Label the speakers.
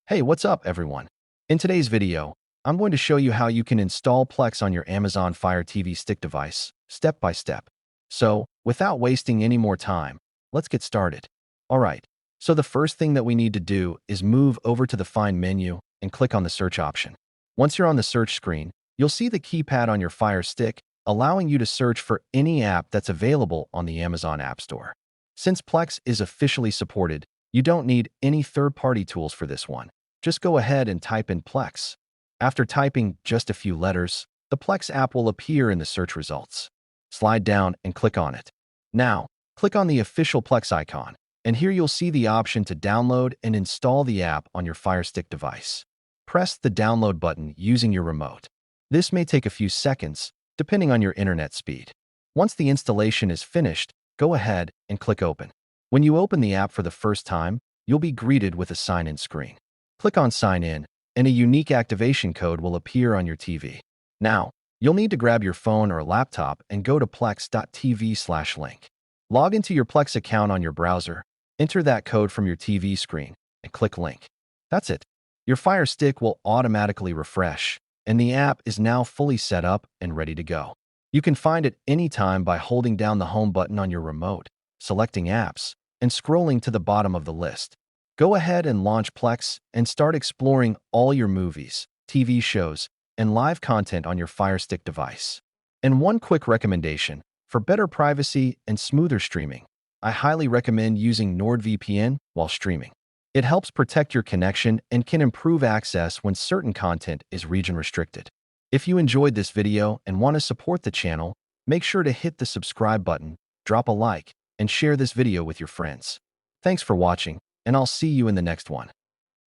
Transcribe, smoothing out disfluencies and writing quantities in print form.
Speaker 1: Hey, what's up, everyone? In today's video, I'm going to show you how you can install Plex on your Amazon Fire TV Stick device, step by step. So, without wasting any more time, let's get started. Alright, so the first thing that we need to do is move over to the Find menu and click on the search option. Once you're on the search screen, you'll see the keypad on your Fire Stick, allowing you to search for any app that's available on the Amazon App Store. Since Plex is officially supported, you don't need any third-party tools for this one. Just go ahead and type in Plex. After typing just a few letters, the Plex app will appear in the search results. Slide down and click on it. Now, click on the official Plex icon, and here you'll see the option to download and install the app on your Fire Stick device. Press the download button using your remote. This may take a few seconds, depending on your internet speed. Once the installation is finished, go ahead and click Open. When you open the app for the first time, you'll be greeted with a sign-in screen. Click on Sign In, and a unique activation code will appear on your TV. Now, you'll need to grab your phone or laptop and go to plex.tv/link. Log into your Plex account on your browser, enter that code from your TV screen, and click Link. That's it. Your Fire Stick will automatically refresh, and the app is now fully set up and ready to go. You can find it anytime by holding down the Home button on your remote, selecting Apps, and scrolling to the bottom of the list. Go ahead and launch Plex and start exploring all your movies, TV shows, and live content on your Fire Stick device. And one quick recommendation, for better privacy and smoother streaming, I highly recommend using NordVPN while streaming. It helps protect your connection and can improve access when certain content is region restricted. If you enjoyed this video and want to support the channel, make sure to hit the subscribe button, drop a like, and share this video with your friends. Thanks for watching, and I'll see you in the next one.